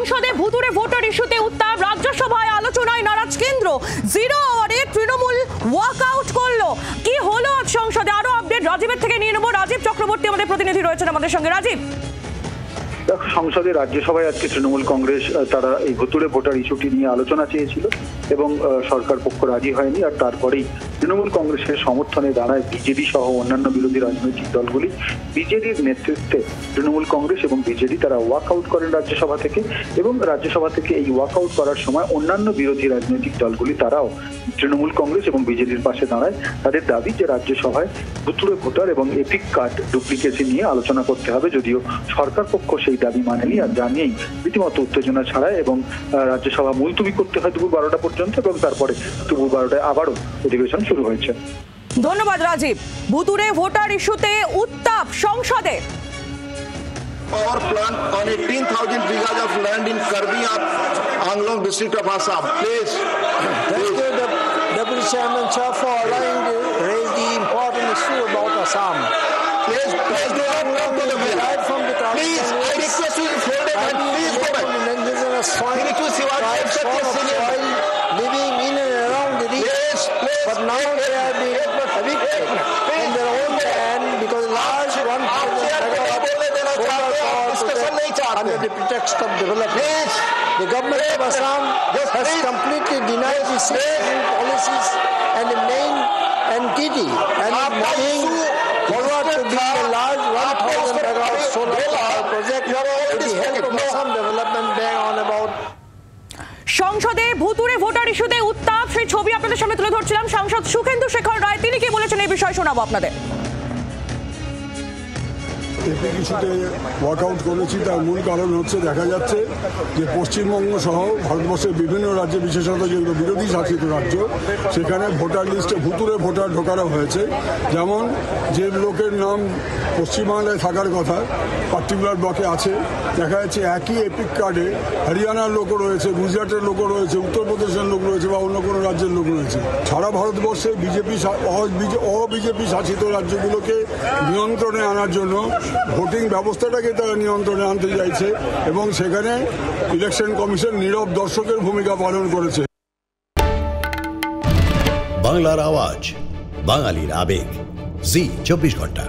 সংসদে ভুতুড়ে ভোটার ইস্যুতে উত্তাপ, রাজ্যসভায় আলোচনায় নারাজ কেন্দ্র, জিরো আওয়ারে তৃণমূল ওয়াকআউট করলো। কি হলো আজ সংসদে, আরো আপডেট রাজীবের থেকে নিয়ে নেবো। রাজীব চক্রবর্তী আমাদের প্রতিনিধি রয়েছেন আমাদের সঙ্গে। রাজীব, সংসদে রাজ্যসভায় আজকে তৃণমূল কংগ্রেস তারা এই ভুতুড়ে ভোটার ইস্যুটি নিয়ে আলোচনা চেয়েছিল এবং সরকার পক্ষ রাজি হয়নি। আর তারপরেই তৃণমূল কংগ্রেসের সমর্থনে দাঁড়ায় বিজেডি সহ অন্যান্য বিরোধী রাজনৈতিক দলগুলি। বিজেডির নেতৃত্বে তৃণমূল কংগ্রেস এবং বিজেডি তারা ওয়াকআউট করেন রাজ্যসভা থেকে, এবং রাজ্যসভা থেকে এই ওয়াকআউট করার সময় অন্যান্য বিরোধী রাজনৈতিক দলগুলি তারাও তৃণমূল কংগ্রেস এবং বিজেডির পাশে দাঁড়ায়। তাদের দাবি যে রাজ্যসভায় ভুতুড়ে ভোটার এবং এপিক কার্ড ডুপ্লিকেসি নিয়ে আলোচনা করতে হবে, যদিও সরকার পক্ষ সেই দাবি মানেনি। আর জানিয়েই রীতিমতো উত্তেজনা ছড়ায় এবং রাজ্যসভা মুলতবি করতে হয় দুপুর 12টা পর্যন্ত, এবং তারপরে দুপুর 12টায় আবারও অধিবেশন শুরু হয়েছে। ধন্যবাদ রাজীব। ভুতুড়ে ভোটার ইস্যুতে উত্তাপ সংসদে। Power plant on 18,000 bighas of land in Karbi, Anglong district of Assam. Please. Thank you, Deputy Chairman Shah, for allowing to raise the important issue about Assam. Please do not come to the bill. Please, I request you to hold it and please go back. Indigenous soil, living in and around the region, but now they are being evicted in their own land because large 1,000 under the pretext of development. The government of Assam has completely denied the same policies and the main entity and is moving forward to build a large 1,000 megawatt solar power project with the help of Assam Development Bank on about. সংসদে ভুতুড়ে voter ইস্যুতে উত্তাপ, সেই ছবি আপনাদের সামনে তুলে ধরছিলাম। সাংসদ সুখেন্দু শেখর রায় তিনি কি বলেছেন এই বিষয়ে শোনাবো আপনাদের। এপিক ইস্যুতে ওয়াকআউট করেছি, তার মূল কারণ হচ্ছে দেখা যাচ্ছে যে পশ্চিমবঙ্গ সহ ভারতবর্ষের বিভিন্ন রাজ্যে, বিশেষত যেগুলো বিরোধী শাসিত রাজ্য, সেখানে ভোটার লিস্টে ভুতুড়ে ভোটার ঢোকানো হয়েছে। যেমন যে লোকের নাম পশ্চিমবাংলায় থাকার কথা পার্টিকুলার ব্লকে আছে, দেখা যাচ্ছে একই এপিক কার্ডে হরিয়ানার লোকও রয়েছে, গুজরাটের লোকও রয়েছে, উত্তরপ্রদেশের লোক রয়েছে বা অন্য কোনো রাজ্যের লোক রয়েছে। সারা ভারতবর্ষে অবিজেপি শাসিত রাজ্যগুলোকে নিয়ন্ত্রণে আনার জন্য ভোটিং ব্যবস্থাটাকে তারা নিয়ন্ত্রণে আনতে চাইছে, এবং সেখানে ইলেকশন কমিশন নীরব দর্শকের ভূমিকা পালন করেছে। বাংলার আওয়াজ, বাঙালির আবেগ, জি 24 ঘন্টা।